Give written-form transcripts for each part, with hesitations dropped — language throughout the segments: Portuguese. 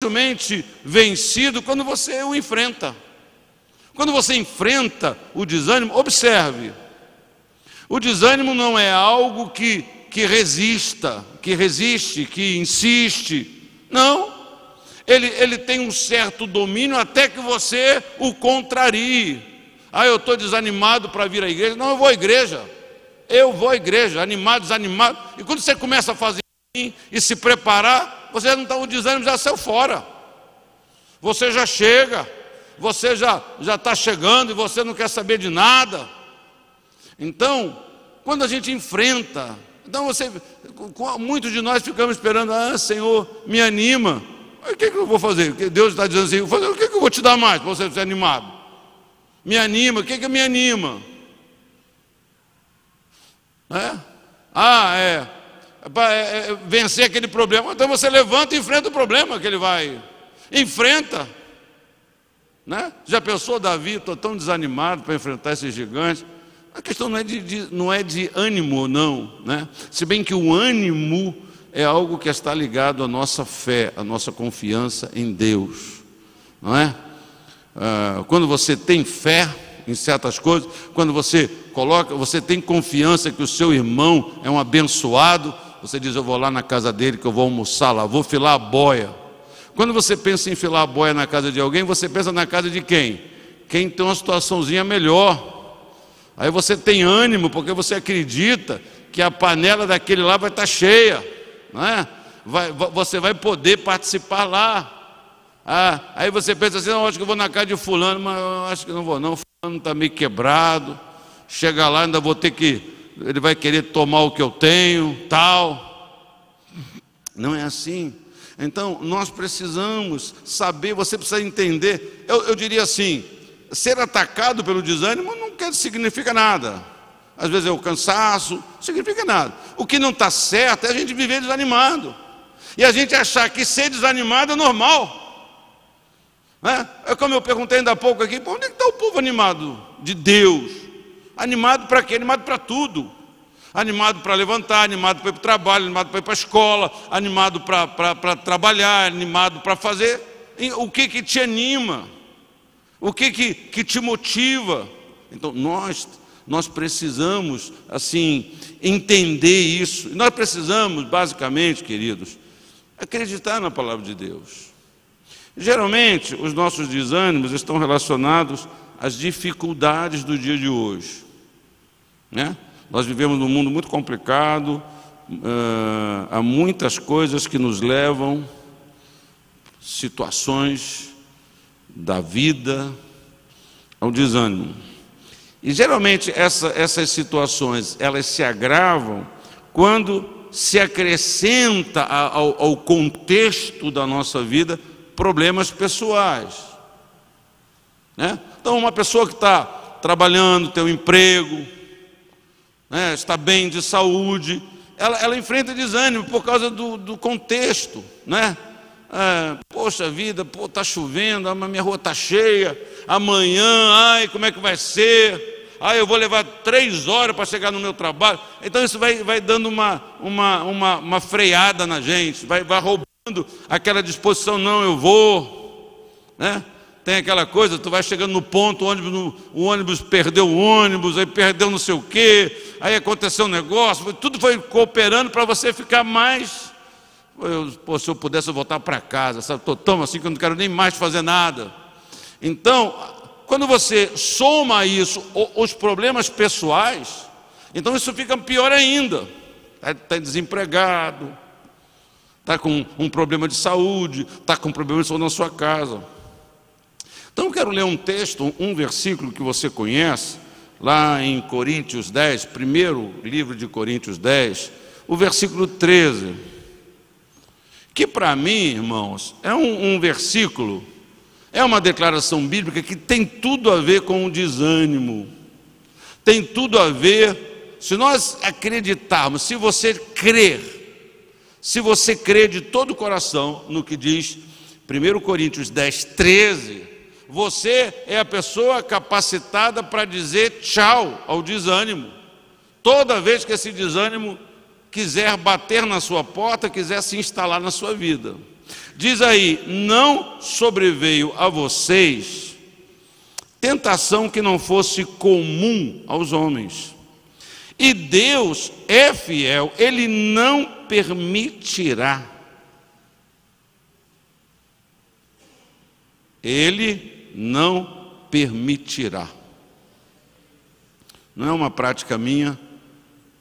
facilmente vencido quando você o enfrenta. Quando você enfrenta o desânimo, observe, o desânimo não é algo que resiste, que insiste. Não, ele tem um certo domínio até que você o contrarie. Eu estou desanimado para vir à igreja. Não, eu vou à igreja, animado, desanimado. E quando você começa a fazer assim e se preparar, você não está, o desânimo já saiu fora. Você já chega, você já está chegando e você não quer saber de nada. Então, quando a gente enfrenta, muitos de nós ficamos esperando, Senhor, me anima. O que eu vou fazer? Deus está dizendo assim, o que eu vou te dar mais para você ser animado? Me anima, o que me anima? Vencer aquele problema. Então você levanta e enfrenta o problema que ele vai. Enfrenta. Já pensou, Davi, estou tão desanimado para enfrentar esses gigantes. A questão não é de ânimo, não, Se bem que o ânimo é algo que está ligado à nossa fé, à nossa confiança em Deus, não é? Quando você tem fé em certas coisas, quando você tem confiança que o seu irmão é um abençoado, você diz, eu vou lá na casa dele, que eu vou almoçar lá, vou filar a boia. Quando você pensa em filar a boia na casa de alguém, você pensa na casa de quem? Quem tem uma situaçãozinha melhor. Aí você tem ânimo, porque você acredita que a panela daquele lá vai estar cheia, não é? Você vai poder participar lá. Aí você pensa assim, acho que eu vou na casa de fulano, mas eu acho que não vou não, fulano está meio quebrado, chega lá, ainda vou ter que, ele vai querer tomar o que eu tenho, tal. Não é assim. Então, nós precisamos saber, você precisa entender, eu diria assim, ser atacado pelo desânimo não significa nada. Às vezes é o cansaço, não significa nada. O que não está certo é a gente viver desanimado. E a gente achar que ser desanimado é normal. É como eu perguntei ainda há pouco aqui, onde é que está o povo animado de Deus? Animado para quê? Animado para tudo. Animado para levantar, animado para ir para o trabalho, animado para ir para a escola, animado para trabalhar, animado para fazer. O que te anima? O que te motiva? Então, nós precisamos, assim, entender isso. Nós precisamos, basicamente, queridos, acreditar na palavra de Deus. Geralmente, os nossos desânimos estão relacionados às dificuldades do dia de hoje, Nós vivemos num mundo muito complicado, há muitas coisas que nos levam, situações da vida, ao desânimo. E geralmente essas situações, elas se agravam quando se acrescenta ao contexto da nossa vida problemas pessoais, Então uma pessoa que está trabalhando, tem um emprego, está bem de saúde, ela enfrenta desânimo por causa do contexto, Poxa vida, está chovendo, mas minha rua está cheia, amanhã, como é que vai ser? Eu vou levar 3 horas para chegar no meu trabalho. Então isso vai dando uma freada na gente, vai roubando aquela disposição, não, eu vou, Tem aquela coisa, tu vai chegando no ponto, o ônibus perdeu o ônibus, aí perdeu não sei o quê, aí aconteceu um negócio, tudo foi cooperando para você ficar mais... se eu pudesse voltar para casa, estou tão assim que eu não quero nem mais fazer nada. Então, quando você soma isso, os problemas pessoais, então isso fica pior ainda. Está desempregado, está com um problema de saúde, está com um problema de saúde na sua casa. Então eu quero ler um texto, um versículo que você conhece, lá em Coríntios 10, primeiro livro de Coríntios 10, o versículo 13, que para mim, irmãos, é um versículo, é uma declaração bíblica que tem tudo a ver com o desânimo, tem tudo a ver, se nós acreditarmos, se você crer de todo o coração no que diz 1 Coríntios 10, 13, você é a pessoa capacitada para dizer tchau ao desânimo, toda vez que esse desânimo quiser bater na sua porta, quiser se instalar na sua vida. Diz aí: não sobreveio a vocês tentação que não fosse comum aos homens. E Deus é fiel, Ele não permitirá. Ele não permitirá. Não é uma prática minha,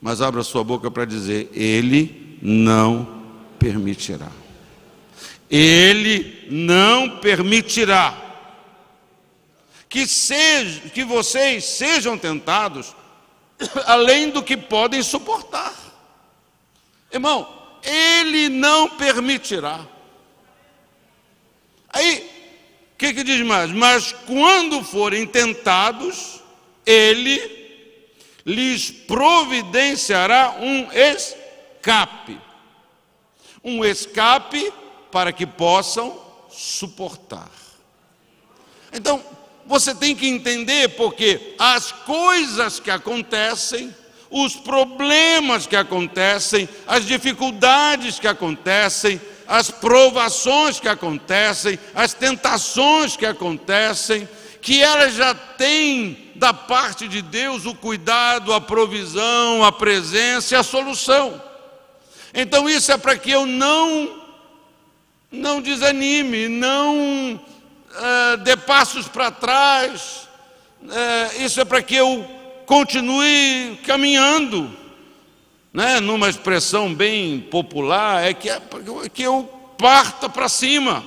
mas abra sua boca para dizer: Ele não permitirá. Ele não permitirá que vocês sejam tentados além do que podem suportar. Irmão, Ele não permitirá. Aí, o que diz mais? Mas quando forem tentados, Ele lhes providenciará um escape. Um escape para que possam suportar. Então, você tem que entender, porque as coisas que acontecem, os problemas que acontecem, as dificuldades que acontecem, as provações que acontecem, as tentações que acontecem, que elas já têm da parte de Deus o cuidado, a provisão, a presença e a solução. Então isso é para que eu não desanime, não dê passos para trás. Isso é para que eu continue caminhando, né? Numa expressão bem popular, é que eu parta para cima.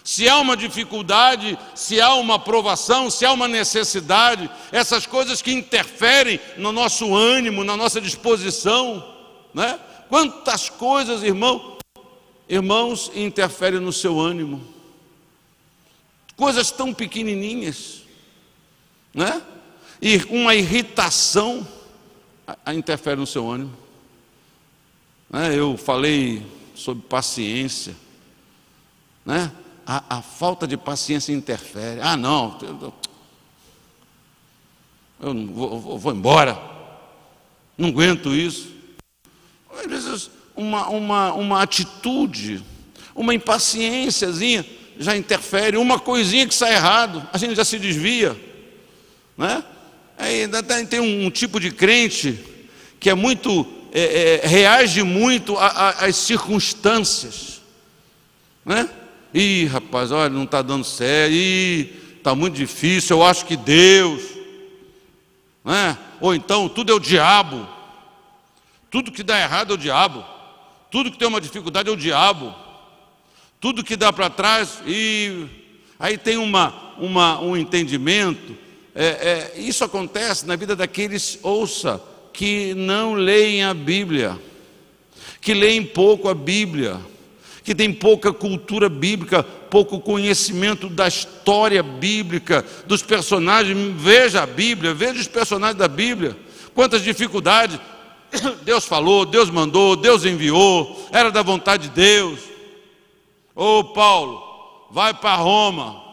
Se há uma dificuldade, se há uma provação, se há uma necessidade, essas coisas que interferem no nosso ânimo, na nossa disposição, né? Quantas coisas, irmãos, interferem no seu ânimo. Coisas tão pequenininhas, né? E uma irritação interfere no seu ânimo. Eu falei sobre paciência, né? A falta de paciência interfere. Não, eu não vou embora, não aguento isso. Às vezes uma atitude, uma impaciênciazinha já interfere, uma coisinha que sai errado, a gente já se desvia, né? Aí tem um tipo de crente que é muito, reage muito às circunstâncias, né? Rapaz, olha, não está dando certo, está muito difícil, eu acho que Deus, né? Ou então tudo é o diabo, tudo que dá errado é o diabo, tudo que tem uma dificuldade é o diabo, tudo que dá para trás, aí tem um entendimento. Isso acontece na vida daqueles, ouça, que não leem a Bíblia, que leem pouco a Bíblia, que tem pouca cultura bíblica, pouco conhecimento da história bíblica, dos personagens. Veja a Bíblia, veja os personagens da Bíblia, quantas dificuldades. Deus falou, Deus mandou, Deus enviou, era da vontade de Deus. Paulo, vai para Roma.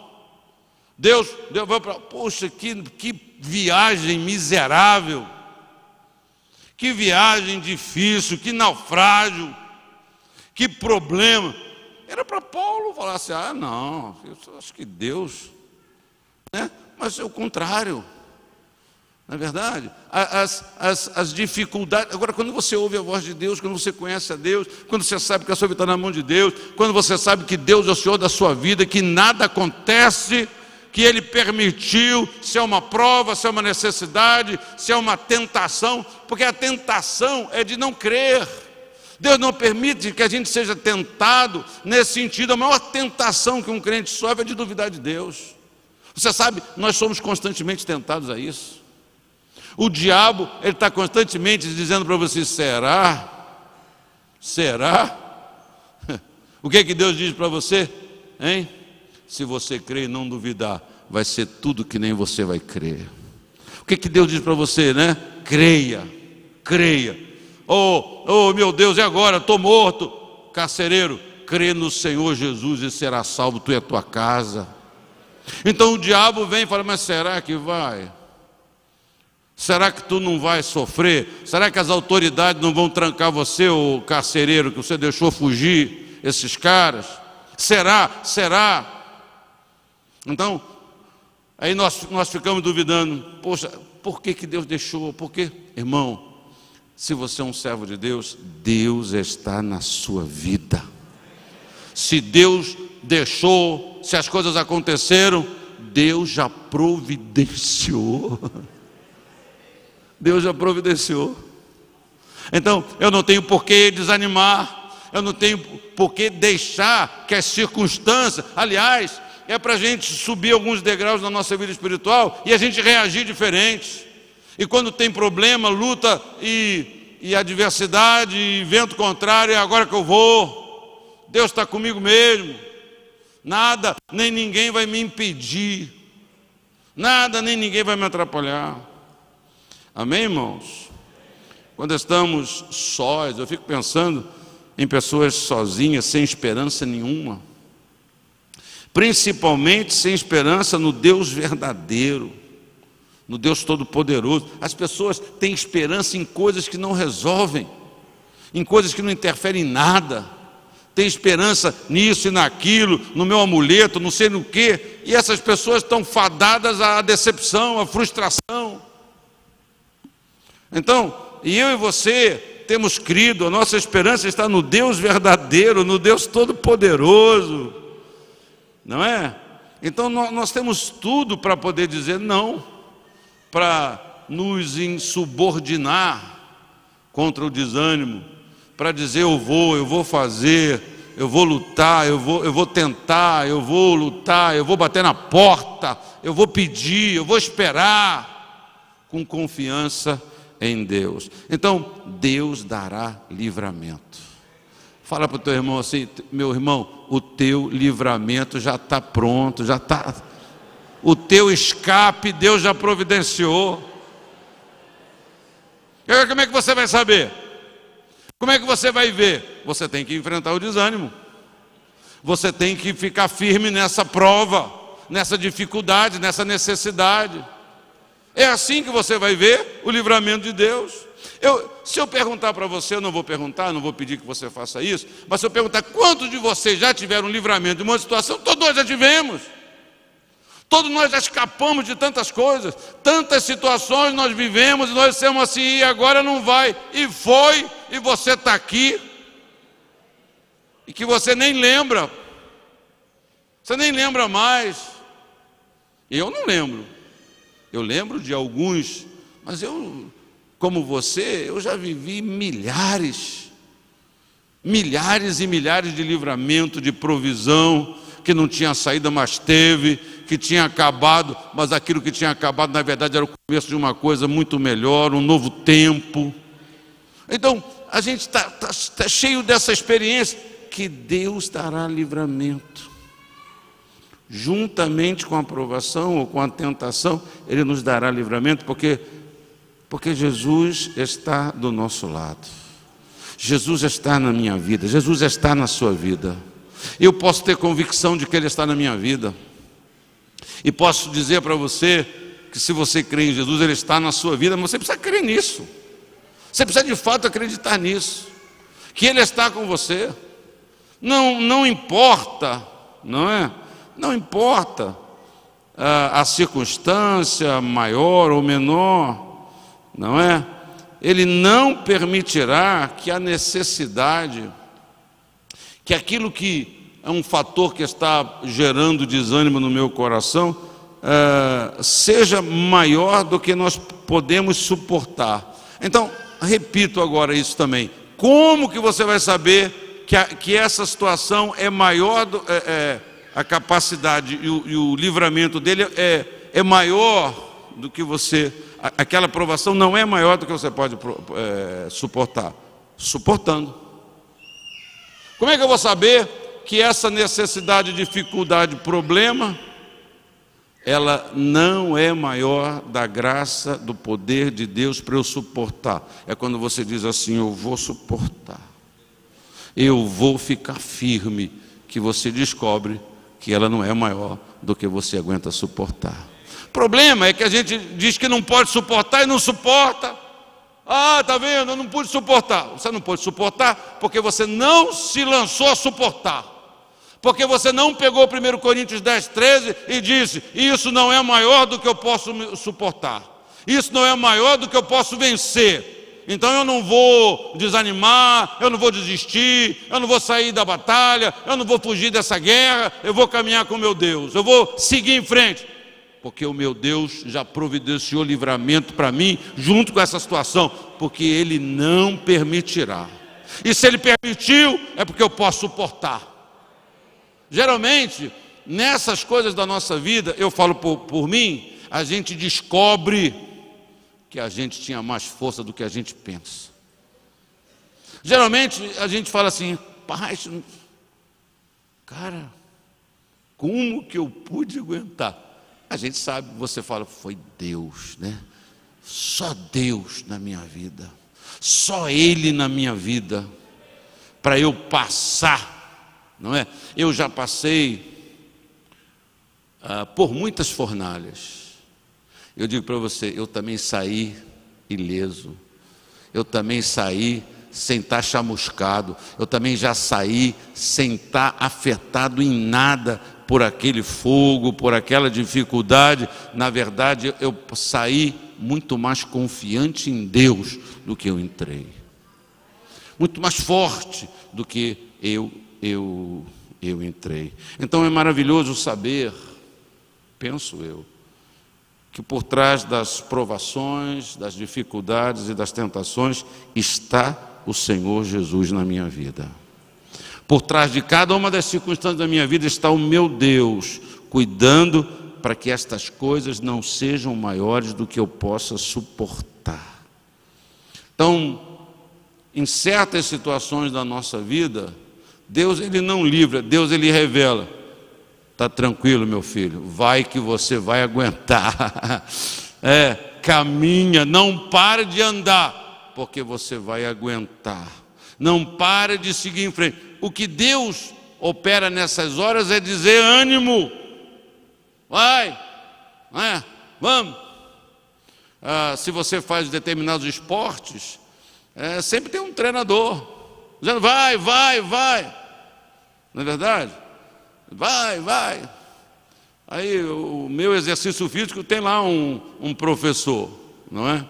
Deus vai para... Poxa, que viagem miserável, que viagem difícil, que naufrágio, que problema. Era para Paulo falar assim: não, eu acho que Deus, né? Mas é o contrário, não é verdade? As dificuldades. Agora, quando você ouve a voz de Deus, quando você conhece a Deus, quando você sabe que a sua vida está na mão de Deus, quando você sabe que Deus é o Senhor da sua vida, que nada acontece que Ele permitiu, se é uma prova, se é uma necessidade, se é uma tentação, porque a tentação é de não crer. Deus não permite que a gente seja tentado nesse sentido. A maior tentação que um crente sofre é de duvidar de Deus. Você sabe, nós somos constantemente tentados a isso. O diabo, ele está constantemente dizendo para você: será? Será? O que Deus diz para você? Hein? Se você crer e não duvidar, vai ser tudo que nem você vai crer. O que Deus diz para você, né? Creia, creia. Meu Deus, e agora? Estou morto. Carcereiro, crê no Senhor Jesus e será salvo tu e a tua casa. Então o diabo vem e fala: mas será que vai? Será que tu não vai sofrer? Será que as autoridades não vão trancar você, o carcereiro, que você deixou fugir esses caras? Será? Então, aí nós ficamos duvidando, poxa, por que Deus deixou? Por quê? Irmão, se você é um servo de Deus, Deus está na sua vida. Se Deus deixou, se as coisas aconteceram, Deus já providenciou. Deus já providenciou. Então, eu não tenho por que desanimar, eu não tenho por que deixar que as circunstâncias, aliás, é para a gente subir alguns degraus na nossa vida espiritual e a gente reagir diferente. E quando tem problema, luta e adversidade, e vento contrário, é agora que eu vou. Deus está comigo mesmo. Nada, nem ninguém vai me impedir. Nada, nem ninguém vai me atrapalhar. Amém, irmãos? Quando estamos sós, eu fico pensando em pessoas sozinhas, sem esperança nenhuma. Principalmente sem esperança no Deus verdadeiro, no Deus Todo-Poderoso. As pessoas têm esperança em coisas que não resolvem, em coisas que não interferem em nada. Tem esperança nisso e naquilo, no meu amuleto, não sei no quê. E essas pessoas estão fadadas à decepção, à frustração. Então, e eu e você temos crido, a nossa esperança está no Deus verdadeiro, no Deus Todo-Poderoso. Não é? Então nós temos tudo para poder dizer não, para nos insubordinar contra o desânimo, para dizer eu vou fazer, eu vou lutar, eu vou tentar, eu vou lutar, eu vou bater na porta, eu vou pedir, eu vou esperar, com confiança em Deus. Então Deus dará livramento. Fala para o teu irmão assim, meu irmão, o teu livramento já está pronto, já está. O teu escape Deus já providenciou. E agora como é que você vai saber? Como é que você vai ver? Você tem que enfrentar o desânimo. Você tem que ficar firme nessa prova, nessa dificuldade, nessa necessidade. É assim que você vai ver o livramento de Deus. Se eu perguntar para você, eu não vou perguntar, não vou pedir que você faça isso, mas se eu perguntar quantos de vocês já tiveram um livramento de uma situação, todos nós já tivemos. Todos nós já escapamos de tantas coisas, tantas situações nós vivemos, e nós dissemos assim, e agora não vai, e foi, e você está aqui, e que você nem lembra, você nem lembra mais. Eu não lembro, eu lembro de alguns, mas eu, como você, eu já vivi milhares e milhares de livramento, de provisão, que não tinha saída, mas teve, que tinha acabado, mas aquilo que tinha acabado, na verdade, era o começo de uma coisa muito melhor, um novo tempo. Então, a gente está cheio dessa experiência, que Deus dará livramento. Juntamente com a provação ou com a tentação, Ele nos dará livramento, porque Jesus está do nosso lado. Jesus está na minha vida, Jesus está na sua vida. Eu posso ter convicção de que Ele está na minha vida. E posso dizer para você que se você crê em Jesus, Ele está na sua vida, mas você precisa crer nisso. Você precisa de fato acreditar nisso. Que Ele está com você. Não importa, não é? Não importa a circunstância maior ou menor, não é? Ele não permitirá que a necessidade, que aquilo que é um fator que está gerando desânimo no meu coração, seja maior do que nós podemos suportar. Então, repito agora isso também. Como que você vai saber que essa situação é maior, a capacidade e o livramento dele é maior do que você, aquela provação não é maior do que você pode suportar? Suportando. Como é que eu vou saber que essa necessidade, dificuldade, problema, ela não é maior da graça, do poder de Deus para eu suportar? É quando você diz assim, eu vou suportar, eu vou ficar firme, que você descobre que ela não é maior do que você aguenta suportar. O problema é que a gente diz que não pode suportar e não suporta. Ah, está vendo? Eu não pude suportar. Você não pode suportar porque você não se lançou a suportar. Porque você não pegou 1 Coríntios 10, 13 e disse: isso não é maior do que eu posso suportar, isso não é maior do que eu posso vencer. Então eu não vou desanimar, eu não vou desistir, eu não vou sair da batalha, eu não vou fugir dessa guerra, eu vou caminhar com o meu Deus, eu vou seguir em frente, porque o meu Deus já providenciou livramento para mim, junto com essa situação, porque Ele não permitirá. E se Ele permitiu, é porque eu posso suportar. Geralmente, nessas coisas da nossa vida, eu falo por mim, a gente descobre que a gente tinha mais força do que a gente pensa. Geralmente, a gente fala assim: pai, cara, como que eu pude aguentar? A gente sabe, você fala: foi Deus, né? Só Deus na minha vida, só Ele na minha vida, para eu passar. Não é? Eu já passei por muitas fornalhas. Eu digo para você, eu também saí ileso, eu também saí sem estar chamuscado, eu também já saí sem estar afetado em nada por aquele fogo, por aquela dificuldade. Na verdade, eu saí muito mais confiante em Deus do que eu entrei, muito mais forte do que eu entrei. Então é maravilhoso saber, penso eu, que por trás das provações, das dificuldades e das tentações está o Senhor Jesus na minha vida. Por trás de cada uma das circunstâncias da minha vida está o meu Deus, cuidando para que estas coisas não sejam maiores do que eu possa suportar. Então, em certas situações da nossa vida, Deus, Ele não livra, Deus, Ele revela. Está tranquilo, meu filho, vai que você vai aguentar. Caminha, não pare de andar, porque você vai aguentar. Não pare de seguir em frente. O que Deus opera nessas horas é dizer: ânimo, vai, vamos. Se você faz determinados esportes, sempre tem um treinador dizendo: vai. Não é verdade? Vai. Aí o meu exercício físico tem lá um professor, não é?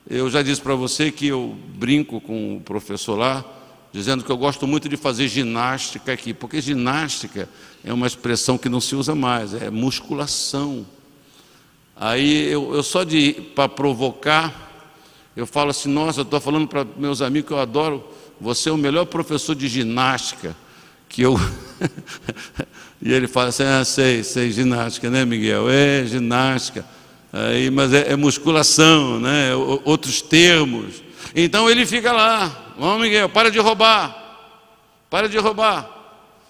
Eu já disse para você que eu brinco com o professor lá, dizendo que eu gosto muito de fazer ginástica aqui, porque ginástica é uma expressão que não se usa mais, é musculação. Aí eu só para provocar, eu falo assim: nossa, eu estou falando para meus amigos que eu adoro, você é o melhor professor de ginástica que eu... E ele fala assim: sei, ginástica, né, Miguel? É ginástica, aí, mas é musculação, né? Outros termos. Então ele fica lá: vamos, Miguel, para de roubar,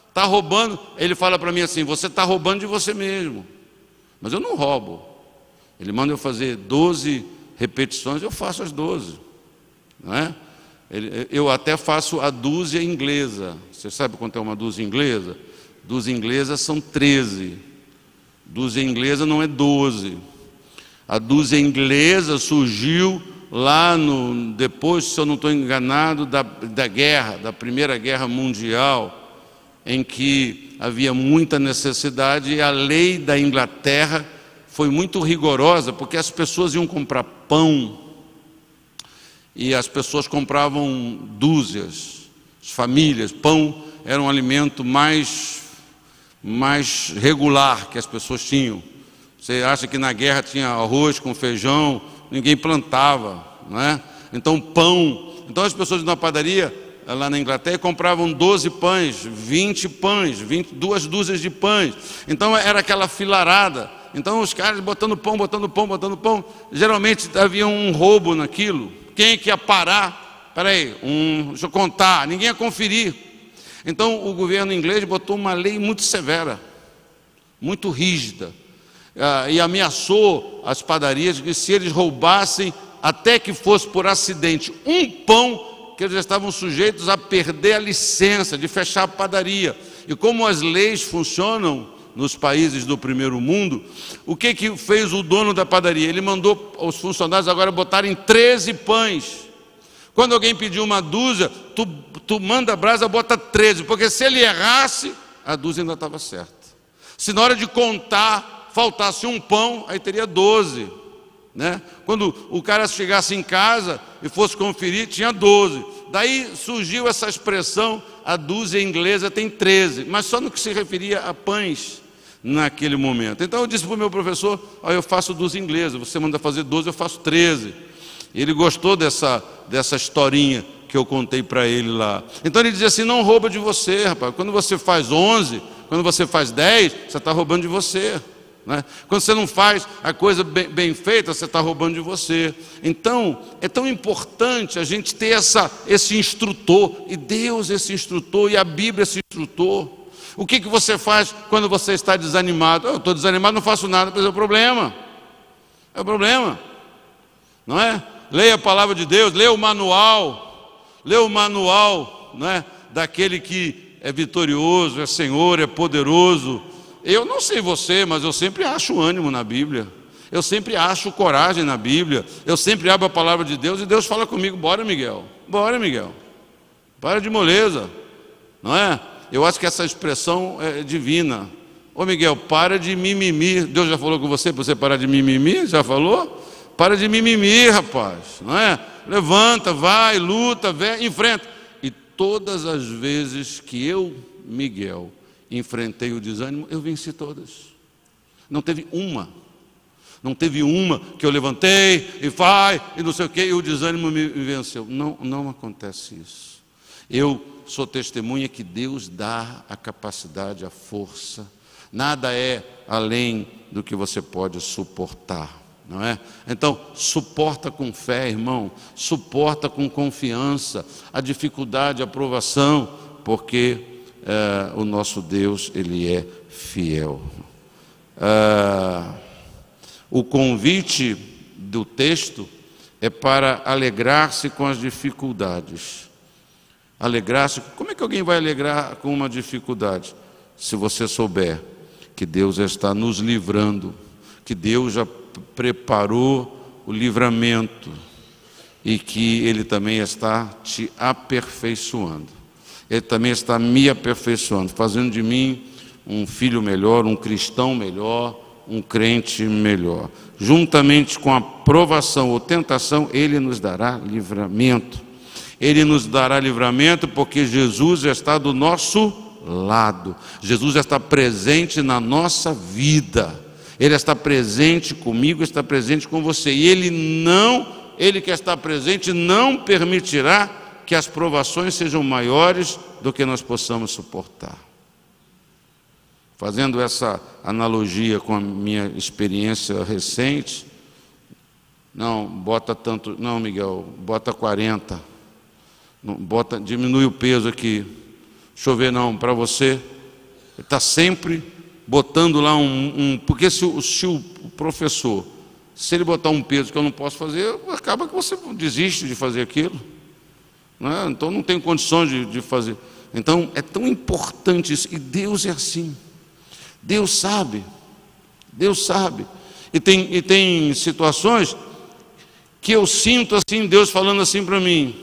está roubando. Ele fala para mim assim: você está roubando de você mesmo. Mas eu não roubo. Ele manda eu fazer 12 repetições, eu faço as 12, não é? Eu até faço a dúzia inglesa. Você sabe quanto é uma dúzia inglesa? Dúzia inglesa são 13. Dúzia inglesa não é 12. A dúzia inglesa surgiu lá depois, se eu não estou enganado, da Primeira Guerra Mundial, em que havia muita necessidade, e a lei da Inglaterra foi muito rigorosa, porque as pessoas iam comprar pão, e as pessoas compravam dúzias, as famílias. Pão era um alimento mais regular que as pessoas tinham. Você acha que na guerra tinha arroz com feijão? Ninguém plantava, não é? Então pão. Então as pessoas na padaria lá na Inglaterra compravam 12 pães, 20 pães, 2 dúzias de pães. Então era aquela filarada. Então os caras botando pão. Geralmente havia um roubo naquilo. Quem é que ia parar? Espera aí, deixa eu contar. Ninguém ia conferir. Então o governo inglês botou uma lei muito severa, muito rígida, e ameaçou as padarias que se eles roubassem, até que fosse por acidente, um pão, que eles estavam sujeitos a perder a licença de fechar a padaria. E como as leis funcionam nos países do primeiro mundo, o que fez o dono da padaria? Ele mandou os funcionários agora botarem 13 pães. Quando alguém pediu uma dúzia, tu manda a brasa, bota 13, porque se ele errasse, a dúzia ainda estava certa. Se na hora de contar faltasse um pão, aí teria 12. Né? Quando o cara chegasse em casa e fosse conferir, tinha 12. Daí surgiu essa expressão, a dúzia inglesa tem 13, mas só no que se referia a pães naquele momento. Então eu disse para o meu professor, eu faço dúzia inglesa, você manda fazer 12, eu faço 13. Ele gostou dessa historinha que eu contei para ele lá. Então ele dizia assim, não rouba de você, rapaz. Quando você faz 11, quando você faz 10, você está roubando de você. Né? Quando você não faz a coisa bem feita, você está roubando de você. Então, é tão importante a gente ter esse instrutor, e Deus esse instrutor, e a Bíblia esse instrutor. O que você faz quando você está desanimado? Eu estou desanimado, não faço nada, mas é o problema. É o problema. Não é? Leia a palavra de Deus, leia o manual, não é? Daquele que é vitorioso, é Senhor, é poderoso. Eu não sei você, mas eu sempre acho ânimo na Bíblia. Eu sempre acho coragem na Bíblia. Eu sempre abro a palavra de Deus e Deus fala comigo, bora Miguel, para de moleza, não é? Eu acho que essa expressão é divina. Ô Miguel, para de mimimi. Deus já falou com você para você parar de mimimi? Já falou? Para de mimimi, rapaz, não é? Levanta, vai, luta, vem, enfrenta. E todas as vezes que eu, Miguel, enfrentei o desânimo, eu venci todas. Não teve uma que eu levantei e vai, e não sei o quê, e o desânimo me venceu. Não acontece isso. Eu sou testemunha que Deus dá a capacidade, a força. Nada é além do que você pode suportar. Não é? Então, suporta com fé, irmão, suporta com confiança a dificuldade, a provação, porque o nosso Deus, Ele é fiel. O convite do texto é para alegrar-se com as dificuldades. Alegrar-se, como é que alguém vai alegrar com uma dificuldade? Se você souber que Deus está nos livrando, que Deus já preparou o livramento e que Ele também está te aperfeiçoando. Ele também está me aperfeiçoando, fazendo de mim um filho melhor, um cristão melhor, um crente melhor. Juntamente com a provação ou tentação, Ele nos dará livramento. Ele nos dará livramento porque Jesus já está do nosso lado. Jesus já está presente na nossa vida. Ele está presente comigo, está presente com você. E Ele que está presente não permitirá que as provações sejam maiores do que nós possamos suportar. Fazendo essa analogia com a minha experiência recente, não, Miguel, bota 40, diminui o peso aqui. Deixa eu ver, para você, está sempre botando lá porque se o professor, se ele botar um peso que eu não posso fazer, acaba que você desiste de fazer aquilo. Não é? Então não tem condições de fazer. Então é tão importante isso, e Deus é assim. Deus sabe. E tem situações que eu sinto assim, Deus falando assim para mim,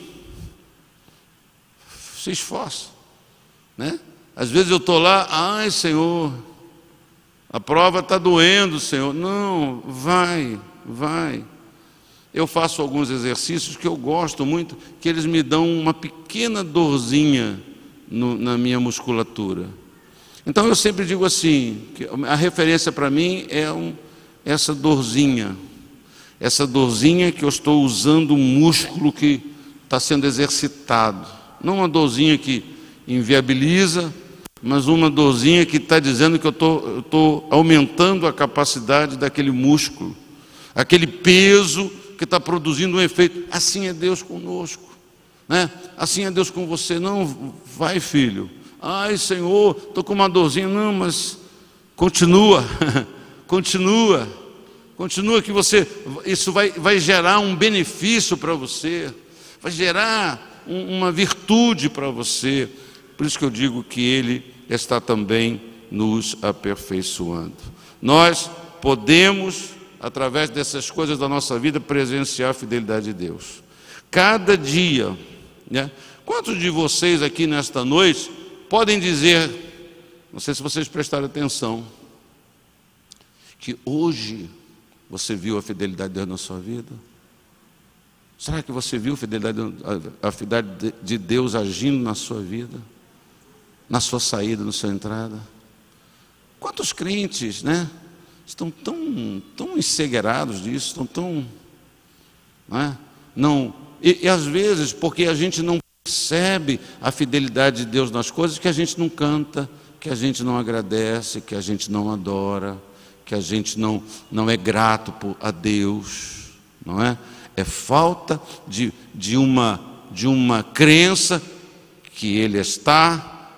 se esforça, né? Às vezes eu estou lá, ai Senhor, a prova está doendo, Senhor. Não, vai. Eu faço alguns exercícios que eu gosto muito, que eles me dão uma pequena dorzinha na minha musculatura. Então eu sempre digo assim, que a referência para mim é essa dorzinha que eu estou usando um músculo que está sendo exercitado. Não uma dorzinha que inviabiliza, mas uma dorzinha que está dizendo que eu estou aumentando a capacidade daquele músculo, aquele peso que está produzindo um efeito. Assim é Deus conosco, né? Assim é Deus com você. Não, vai filho, ai Senhor, estou com uma dorzinha. Não, mas continua, continua que isso vai gerar um benefício para você, vai gerar uma virtude para você. Por isso que eu digo que Ele está também nos aperfeiçoando. Nós podemos, através dessas coisas da nossa vida, presenciar a fidelidade de Deus. Cada dia, né? Quantos de vocês aqui nesta noite podem dizer não sei se vocês prestaram atenção, que hoje você viu a fidelidade de Deus na sua vida? Será que você viu a fidelidade de Deus agindo na sua vida? Na sua saída, na sua entrada? Quantos crentes, né, estão tão encegueirados disso, estão tão... E às vezes, porque a gente não percebe a fidelidade de Deus nas coisas, que a gente não canta, que a gente não agradece, que a gente não adora, que a gente não é grato a Deus, não é? É falta de uma crença que Ele está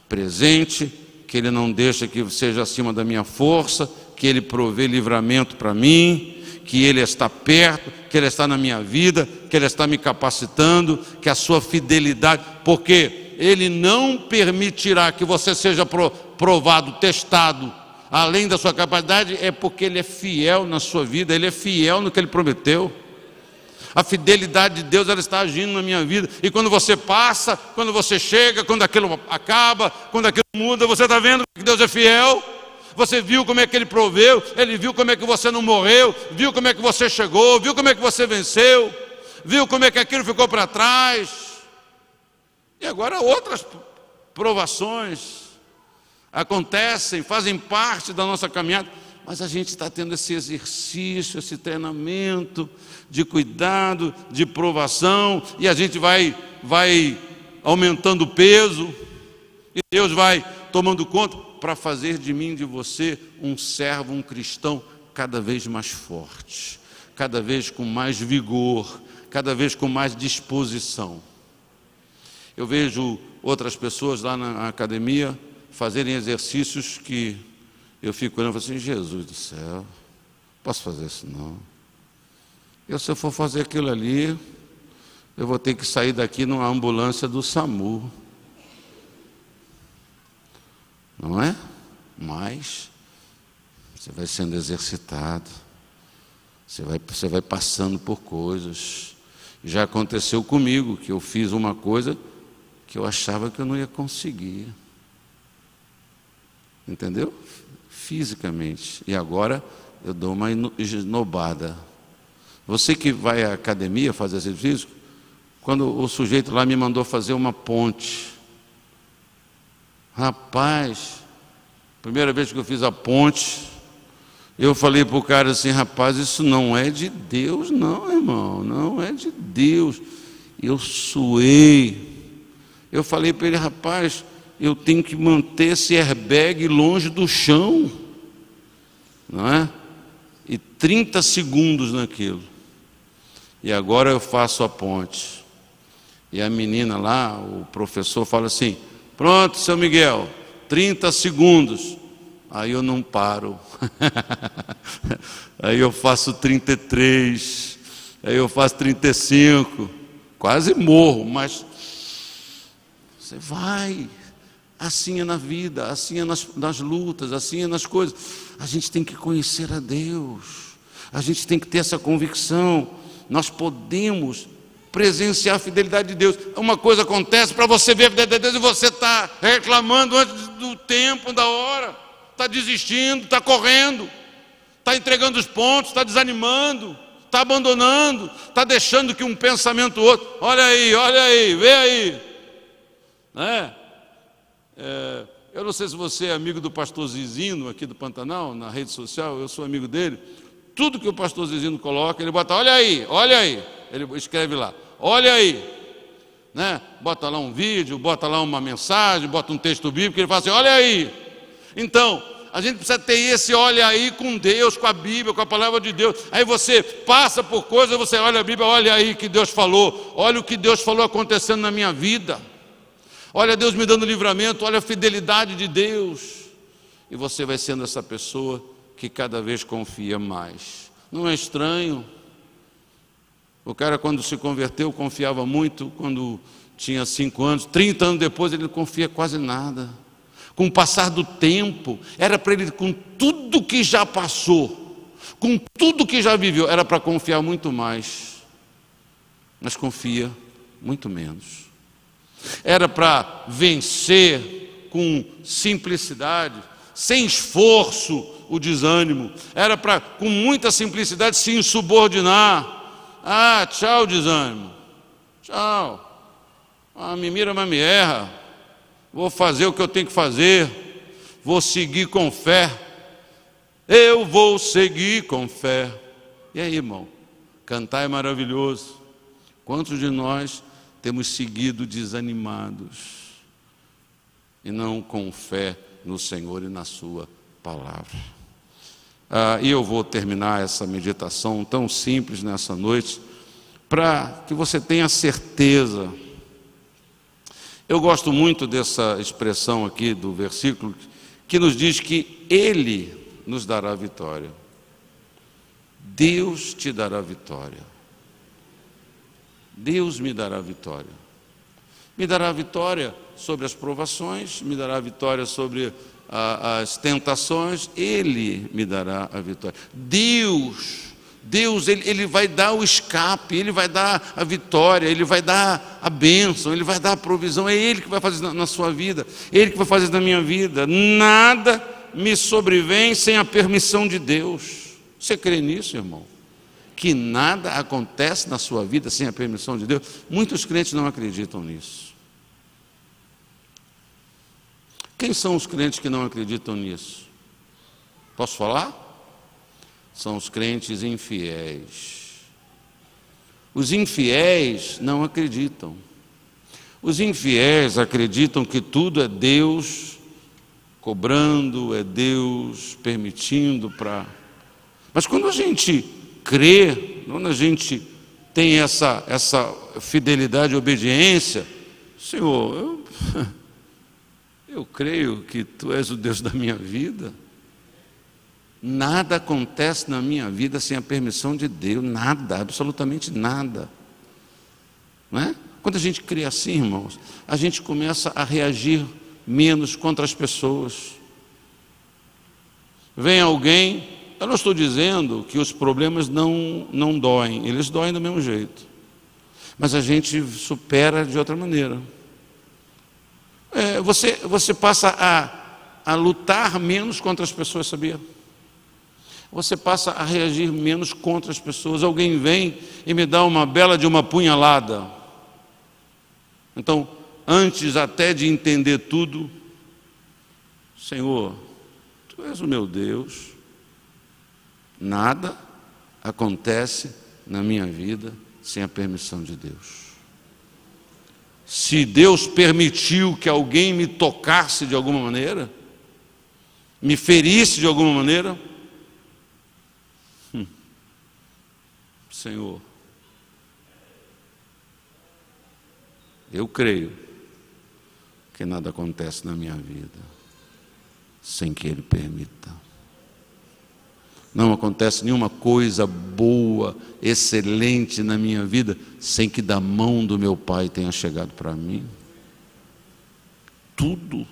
presente, que Ele não deixa que seja acima da minha força, que Ele provê livramento para mim, que Ele está perto, que Ele está na minha vida, que Ele está me capacitando, que a sua fidelidade, porque Ele não permitirá que você seja provado, testado, além da sua capacidade, é porque Ele é fiel na sua vida, Ele é fiel no que Ele prometeu. A fidelidade de Deus, ela está agindo na minha vida, e quando você passa, quando você chega, quando aquilo acaba, quando aquilo muda, você está vendo que Deus é fiel. Você viu como é que Ele proveu, Ele viu como é que você não morreu, viu como é que você chegou, viu como é que você venceu, viu como é que aquilo ficou para trás. E agora outras provações acontecem, fazem parte da nossa caminhada, mas a gente está tendo esse exercício, esse treinamento de cuidado, de provação, e a gente vai aumentando o peso, e Deus vai tomando conta, para fazer de mim, de você, um servo, um cristão cada vez mais forte, cada vez com mais vigor, cada vez com mais disposição. Eu vejo outras pessoas lá na academia fazerem exercícios que eu fico olhando e falo assim, Jesus do céu, posso fazer isso não? Se eu for fazer aquilo ali, eu vou ter que sair daqui numa ambulância do SAMU. Não é? Mas você vai sendo exercitado, você vai passando por coisas. Já aconteceu comigo, que eu fiz uma coisa que eu achava que eu não ia conseguir. Entendeu? Fisicamente. E agora eu dou uma esnobada. Você que vai à academia fazer exercício físico, quando o sujeito lá me mandou fazer uma ponte, rapaz, primeira vez que eu fiz a ponte, eu falei para o cara assim, rapaz, isso não é de Deus não, irmão, não é de Deus. Eu suei. Eu falei para ele, rapaz, eu tenho que manter esse airbag longe do chão, não é? E 30 segundos naquilo. E agora eu faço a ponte. E a menina lá, o professor fala assim, pronto, seu Miguel, 30 segundos. Aí eu não paro. Aí eu faço 33. Aí eu faço 35. Quase morro, mas você vai. Assim é na vida, assim é nas lutas, assim é nas coisas. A gente tem que conhecer a Deus. A gente tem que ter essa convicção. Nós podemos presenciar a fidelidade de Deus. Uma coisa acontece para você ver a fidelidade de Deus e você está reclamando antes do tempo, da hora, está desistindo, está correndo, está entregando os pontos, está desanimando, está abandonando, está deixando que um pensamento ou outro, olha aí, vê aí. Eu não sei se você é amigo do pastor Zizino aqui do Pantanal, na rede social, eu sou amigo dele. Tudo que o pastor Zizino coloca, ele bota, olha aí, ele escreve lá, olha aí, né? Bota lá um vídeo, bota lá uma mensagem, bota um texto bíblico, ele fala assim, olha aí. Então, a gente precisa ter esse olha aí com Deus, com a Bíblia, com a palavra de Deus. Aí você passa por coisas, você olha a Bíblia, olha aí que Deus falou, olha o que Deus falou acontecendo na minha vida. Olha Deus me dando livramento, olha a fidelidade de Deus. E você vai sendo essa pessoa que cada vez confia mais. Não é estranho? O cara, quando se converteu, confiava muito, quando tinha 5 anos, 30 anos depois, ele não confia quase nada. Com o passar do tempo, era para ele, com tudo que já passou, com tudo que já viveu, era para confiar muito mais, mas confia muito menos. Era para vencer com simplicidade, sem esforço, o desânimo. Era para, com muita simplicidade, se insubordinar. Ah, tchau, desânimo. Tchau. Ah, me mira, mas me erra. Vou fazer o que eu tenho que fazer. Vou seguir com fé. Eu vou seguir com fé. E aí, irmão? Cantar é maravilhoso. Quantos de nós temos seguido desanimados e não com fé no Senhor e na sua palavra? E eu vou terminar essa meditação tão simples nessa noite, para que você tenha certeza. Eu gosto muito dessa expressão aqui do versículo, que nos diz que Ele nos dará a vitória. Deus te dará a vitória. Deus me dará a vitória. Me dará a vitória sobre as provações, me dará a vitória sobre as tentações. Ele me dará a vitória. Deus, Ele vai dar o escape, Ele vai dar a vitória, Ele vai dar a bênção, Ele vai dar a provisão. É Ele que vai fazer na sua vida, Ele que vai fazer na minha vida. Nada me sobrevém sem a permissão de Deus. Você crê nisso, irmão? Que nada acontece na sua vida sem a permissão de Deus? Muitos crentes não acreditam nisso. Quem são os crentes que não acreditam nisso? Posso falar? São os crentes infiéis. Os infiéis não acreditam. Os infiéis acreditam que tudo é Deus cobrando, é Deus permitindo para... Mas quando a gente crê, quando a gente tem essa fidelidade e obediência, Senhor, eu creio que Tu és o Deus da minha vida. Nada acontece na minha vida sem a permissão de Deus, nada, absolutamente nada. Não é? Quando a gente crê assim, irmãos, a gente começa a reagir menos contra as pessoas. Vem alguém, eu não estou dizendo que os problemas não doem, eles doem do mesmo jeito, mas a gente supera de outra maneira. Você passa a lutar menos contra as pessoas, sabia? Você passa a reagir menos contra as pessoas. Alguém vem e me dá uma bela de uma punhalada. Então, antes até de entender tudo, Senhor, Tu és o meu Deus, nada acontece na minha vida sem a permissão de Deus. Se Deus permitiu que alguém me tocasse de alguma maneira, me ferisse de alguma maneira, Senhor, eu creio que nada acontece na minha vida sem que Ele permita. Não acontece nenhuma coisa boa, excelente na minha vida sem que da mão do meu Pai tenha chegado para mim. Tudo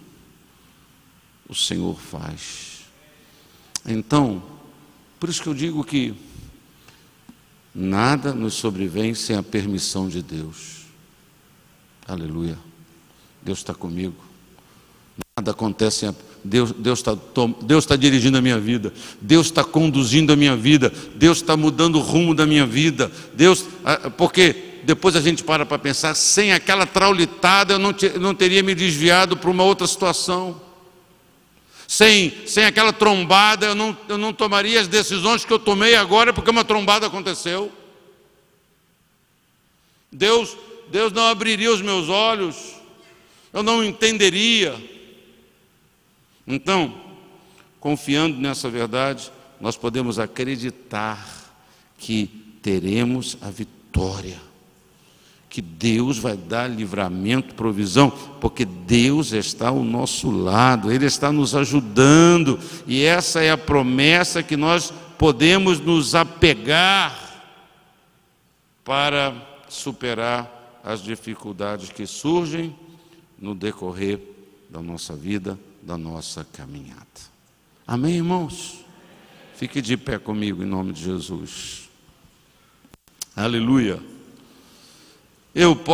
o Senhor faz. Então, por isso que eu digo que nada nos sobrevém sem a permissão de Deus. Aleluia. Deus está comigo. Nada acontece sem a... Deus está dirigindo a minha vida. Deus está conduzindo a minha vida. Deus está mudando o rumo da minha vida. Porque depois a gente para pensar, sem aquela traulitada eu não teria me desviado para uma outra situação. Sem aquela trombada eu não tomaria as decisões que eu tomei agora porque uma trombada aconteceu. Deus não abriria os meus olhos, eu não entenderia. Então, confiando nessa verdade, nós podemos acreditar que teremos a vitória, que Deus vai dar livramento, provisão, porque Deus está ao nosso lado, Ele está nos ajudando, e essa é a promessa que nós podemos nos apegar para superar as dificuldades que surgem no decorrer da nossa vida, da nossa caminhada. Amém, irmãos? Fique de pé comigo em nome de Jesus. Aleluia. Eu posso